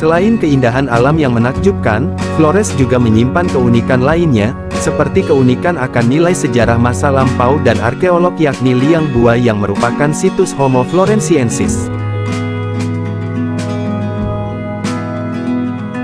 Selain keindahan alam yang menakjubkan, Flores juga menyimpan keunikan lainnya, seperti keunikan akan nilai sejarah masa lampau dan arkeolog yakni liang bua yang merupakan situs Homo floresiensis.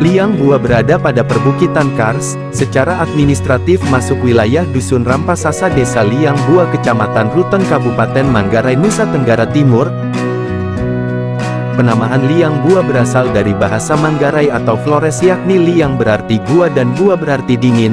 Liang bua berada pada perbukitan Kars, secara administratif masuk wilayah Dusun Rampasasa Desa Liang Bua Kecamatan Ruteng Kabupaten Manggarai Nusa Tenggara Timur. Penamaan liang bua berasal dari bahasa Manggarai atau Flores yakni liang berarti gua dan bua berarti dingin.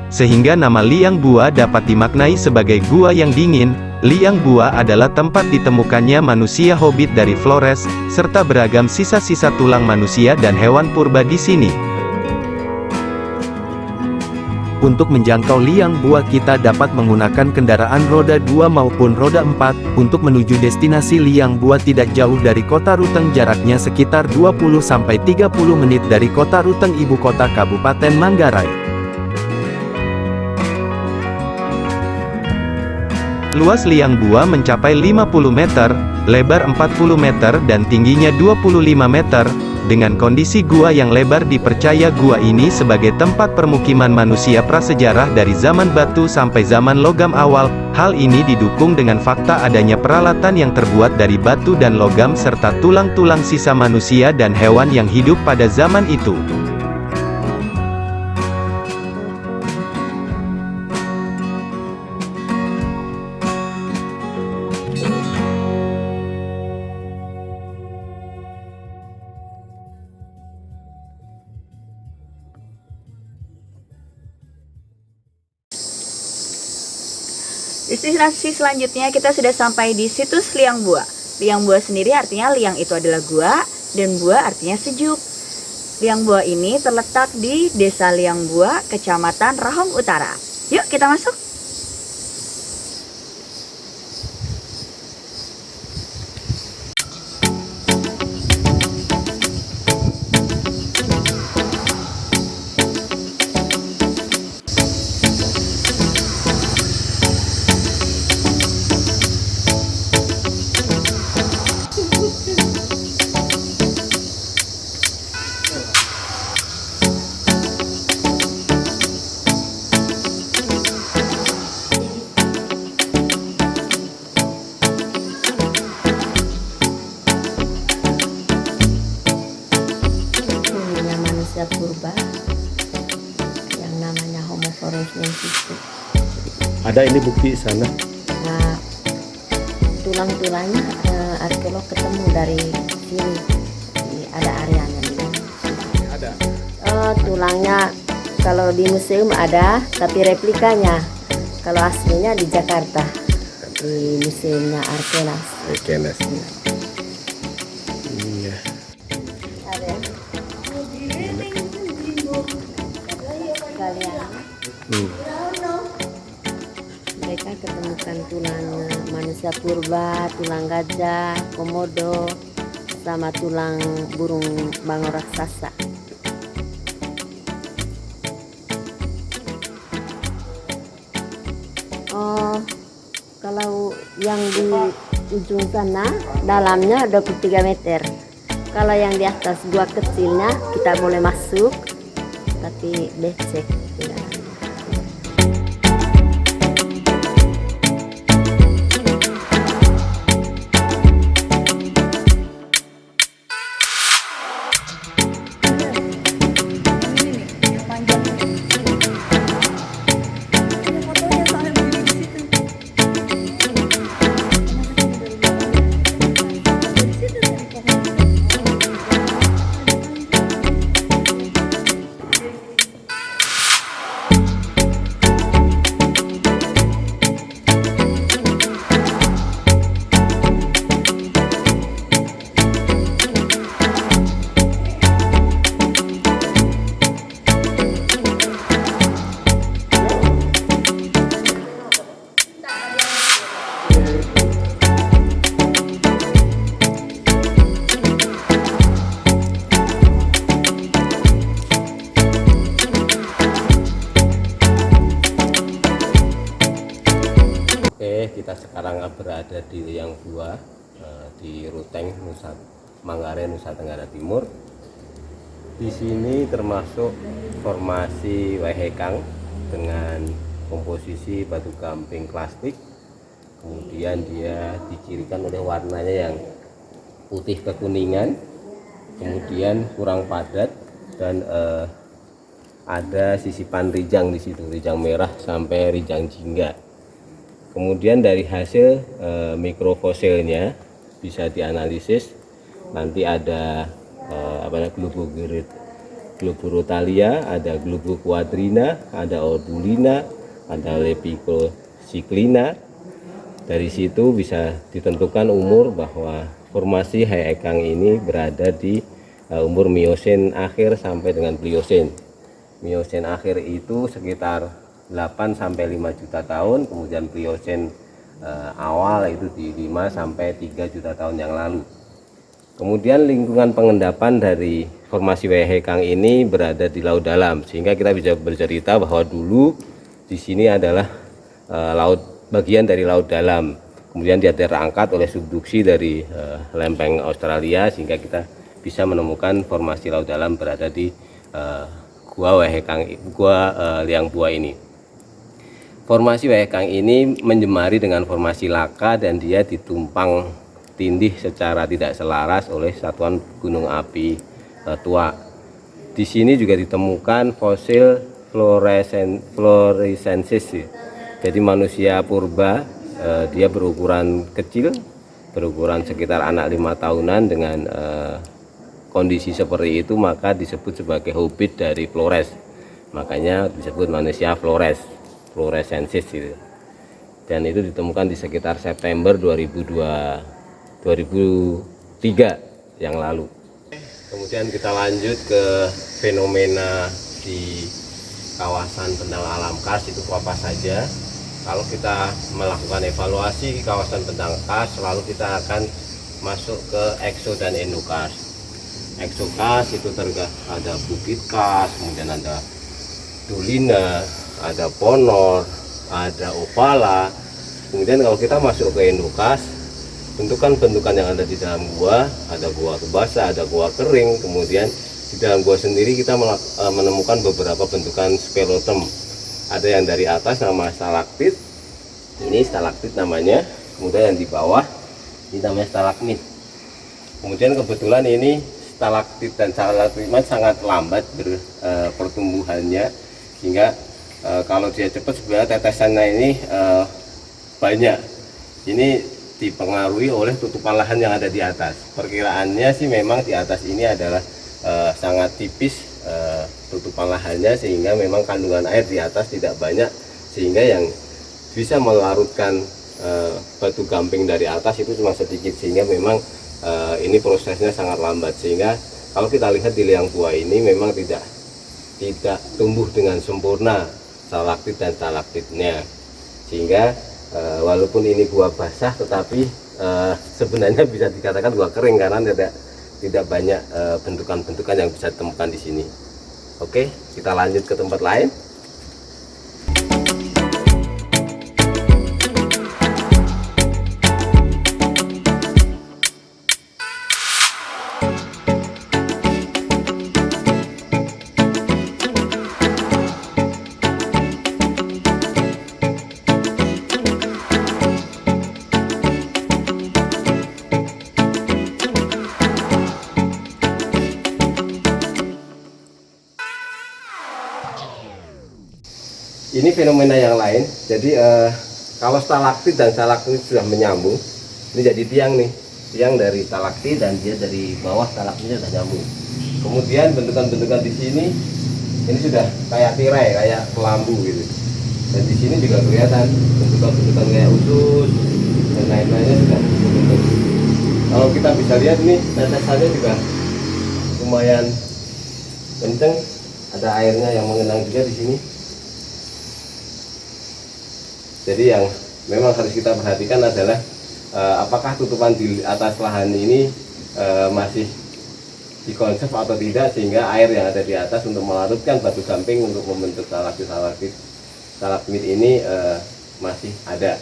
Sehingga nama liang bua dapat dimaknai sebagai gua yang dingin. Liang bua adalah tempat ditemukannya manusia hobbit dari Flores, serta beragam sisa-sisa tulang manusia dan hewan purba di sini. Untuk menjangkau liang bua kita dapat menggunakan kendaraan roda 2 maupun roda 4, untuk menuju destinasi liang bua tidak jauh dari kota Ruteng jaraknya sekitar 20-30 menit dari kota Ruteng ibu kota Kabupaten Manggarai. Luas liang bua mencapai 50 meter, lebar 40 meter dan tingginya 25 meter. Dengan kondisi gua yang lebar dipercaya gua ini sebagai tempat permukiman manusia prasejarah dari zaman batu sampai zaman logam awal. Hal ini didukung dengan fakta adanya peralatan yang terbuat dari batu dan logam serta tulang-tulang sisa manusia dan hewan yang hidup pada zaman itu. Destinasi selanjutnya kita sudah sampai di situs Liang Bua. Liang Bua sendiri artinya liang itu adalah gua dan bua artinya sejuk. Liang Bua ini terletak di Desa Liang Bua, Kecamatan Rahong Utara. Yuk kita masuk. Purba yang namanya Homo floresiensis. Ada ini bukti sana. Nah, tulang-tulangnya arkeolog ketemu dari sini. Ada areanya di sini. Ada. Tulangnya kalau di museum ada, tapi replikanya kalau aslinya di Jakarta di museumnya Arkenas. Arkenas. Iya. Ada ya? Kalian. Mereka ketemukan tulang manusia purba, tulang gajah, komodo, sama tulang burung bangau raksasa. Oh, kalau yang di ujung sana dalamnya 23 meter. Kalau yang di atas gua kecilnya kita boleh masuk, tapi becek tidak. kita sekarang berada di Liang Bua, di Ruteng, Manggarai, Nusa Tenggara Timur. Di sini termasuk formasi Wehekang dengan komposisi batu gamping klastik. Kemudian dia dicirikan oleh warnanya yang putih kekuningan, kemudian kurang padat, dan ada sisipan rijang di situ, rijang merah sampai rijang jingga. Kemudian dari hasil mikrofosilnya bisa dianalisis. Nanti ada Globurutalia, ada Globoquadrina, ada Ordulina, ada Lepicosiklina. Dari situ bisa ditentukan umur bahwa formasi Wehekang ini berada di umur Miosen akhir sampai dengan Pliosen. Miosen akhir itu sekitar 8 sampai 5 juta tahun, kemudian Pliosen awal itu di 5 sampai 3 juta tahun yang lalu. Kemudian lingkungan pengendapan dari formasi Wehekang ini berada di laut dalam, sehingga kita bisa bercerita bahwa dulu di sini adalah bagian dari laut dalam. Kemudian dia terangkat oleh subduksi dari lempeng Australia, sehingga kita bisa menemukan formasi laut dalam berada di Gua Liang Bua ini. Formasi Wehekang ini menjemari dengan formasi laka dan dia ditumpang tindih secara tidak selaras oleh satuan gunung api tua. Di sini juga ditemukan fosil Floresiensis. Jadi manusia purba, dia berukuran kecil, berukuran sekitar anak 5 tahunan dengan kondisi seperti itu, maka disebut sebagai hobbit dari Flores. Makanya disebut manusia Floresiensis gitu. Dan itu ditemukan di sekitar September 2003 yang lalu. Kemudian kita lanjut ke fenomena di kawasan Bentang Alam Kars itu apa saja. Kalau kita melakukan evaluasi di kawasan Bentang Kars, selalu kita akan masuk ke ekso dan endokars. Ekso Kars itu ada Bukit Kars, kemudian ada Dolina, ada Ponor, ada Opala. Kemudian kalau kita masuk ke endokars, bentukan-bentukan yang ada di dalam gua, ada gua basah, ada gua kering. Kemudian di dalam gua sendiri kita menemukan beberapa bentukan speleotem. Ada yang dari atas nama stalaktit, ini stalaktit namanya. Kemudian yang di bawah ini namanya stalagmit. Kemudian kebetulan ini stalaktit dan stalagmit sangat lambat pertumbuhannya, sehingga kalau dia cepat sebenarnya tetesannya ini banyak. Ini dipengaruhi oleh tutupan lahan yang ada di atas. Perkiraannya sih memang di atas ini adalah sangat tipis tutupan lahannya, sehingga memang kandungan air di atas tidak banyak, sehingga yang bisa melarutkan batu gamping dari atas itu cuma sedikit, sehingga memang ini prosesnya sangat lambat. Sehingga kalau kita lihat di Liang Bua ini memang tidak tumbuh dengan sempurna stalaktit dan stalaktitnya, sehingga walaupun ini gua basah, tetapi sebenarnya bisa dikatakan gua kering karena tidak banyak bentukan-bentukan yang bisa ditemukan di sini. Oke, kita lanjut ke tempat lain. Ini fenomena yang lain. Jadi kalau stalaktit dan stalagmit sudah menyambung, ini jadi tiang nih, tiang dari stalaktit dan dia dari bawah stalagmitnya sudah nyambung. Kemudian bentukan-bentukan di sini ini sudah kayak tirai, kayak kelambu gitu. Dan di sini juga kelihatan bentukan-bentukan kayak usus dan lain-lainnya sudah terbentuk. Kalau kita bisa lihat nih, tetesannya juga lumayan kenceng, ada airnya yang mengenang juga di sini. Jadi yang memang harus kita perhatikan adalah apakah tutupan di atas lahan ini masih dikonsep atau tidak, sehingga air yang ada di atas untuk melarutkan batu gamping untuk membentuk stalagmit ini masih ada.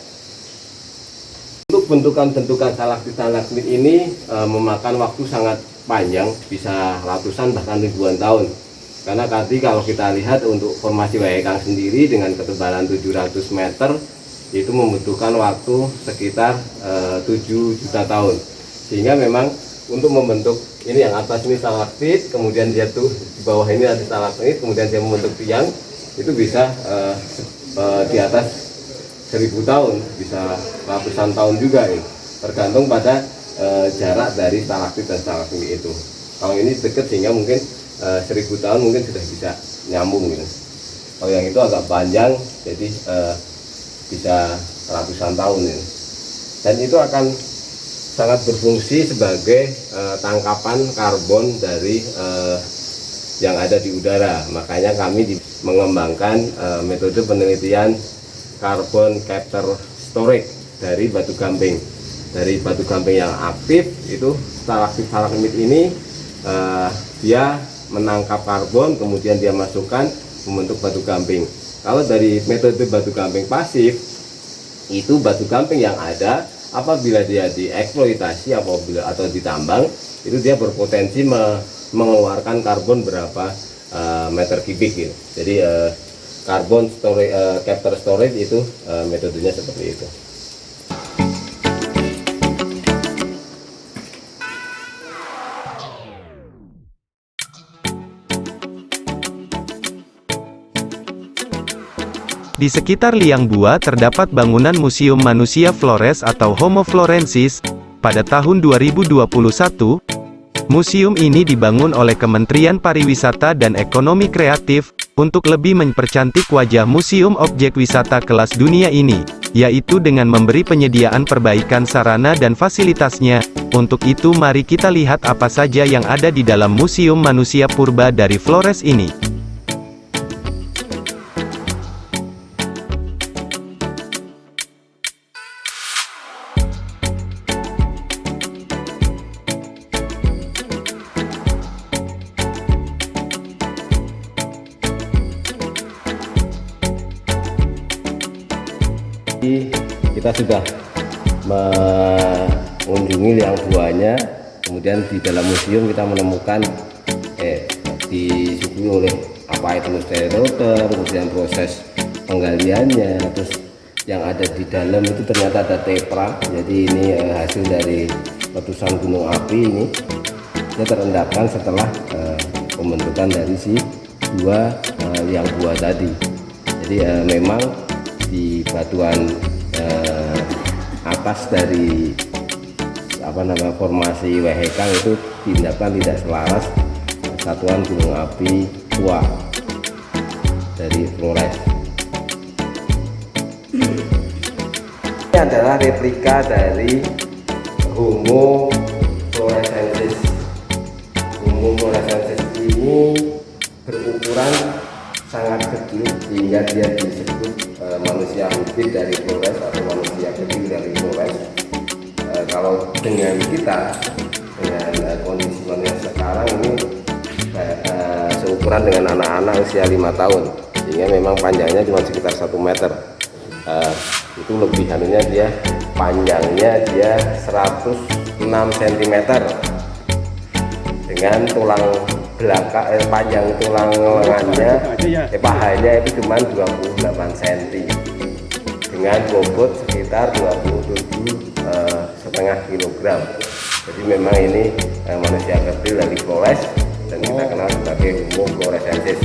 bentukan-bentukan stalaktit ini memakan waktu sangat panjang, bisa ratusan bahkan ribuan tahun. Karena tadi kalau kita lihat untuk formasi Wehekang sendiri dengan ketebalan 700 meter itu membutuhkan waktu sekitar 7 juta tahun. Sehingga memang untuk membentuk ini yang atas ini stalaktit, kemudian dia tuh di bawah ini ada stalagmit, kemudian dia membentuk tiang, itu bisa di atas 1000 tahun, bisa ratusan tahun juga ini. Tergantung pada jarak dari stalaktit dan stalagmit itu. Kalau ini dekat sehingga mungkin 1000 tahun mungkin sudah bisa nyambung gitu. Kalau yang itu agak panjang, jadi bisa ratusan tahun ini. Dan itu akan sangat berfungsi sebagai tangkapan karbon dari yang ada di udara. Makanya kami mengembangkan metode penelitian carbon capture storage dari batu gamping. Dari batu gamping yang aktif itu stalagmit ini dia menangkap karbon, kemudian dia masukkan membentuk batu gamping. Kalau dari metode batu gamping pasif, itu batu gamping yang ada apabila dia dieksploitasi atau ditambang, itu dia berpotensi mengeluarkan karbon berapa meter kubik gitu. Jadi carbon capture storage itu metodenya seperti itu. Di sekitar liang Bua terdapat bangunan Museum Manusia Flores atau Homo florensis. Pada tahun 2021, museum ini dibangun oleh Kementerian Pariwisata dan Ekonomi Kreatif, untuk lebih mempercantik wajah museum objek wisata kelas dunia ini, yaitu dengan memberi penyediaan perbaikan sarana dan fasilitasnya. Untuk itu mari kita lihat apa saja yang ada di dalam Museum Manusia Purba dari Flores ini. Kita sudah mengunjungi liang buahnya, kemudian di dalam museum kita menemukan disuguhi oleh Aphytenosteroder, kemudian proses penggaliannya, terus yang ada di dalam itu ternyata ada tepra. Jadi ini hasil dari letusan gunung api ini, dia terendapkan setelah pembentukan dari si dua liang buah tadi. Jadi memang di batuan atas dari formasi Wehekang itu tindakan tidak selaras satuan gunung api tua dari Flores. Ini adalah replika dari Homo florensis. Homo florensis ini berukuran sangat kecil sehingga dia disebut manusia hobbit dari Flores atau manusia kecil dari Flores. Kalau dengan kita, dengan kondisi manusia sekarang ini seukuran dengan anak-anak usia 5 tahun, sehingga memang panjangnya cuma sekitar 1 meter. Itu lebihannya dia panjangnya dia 106 cm dengan tulang belakang panjang tulang lengannya pahanya itu cuma 28 cm dengan bobot sekitar 27,5 kg. Jadi memang ini manusia kecil dari Flores dan kita kenal sebagai Homo florensis.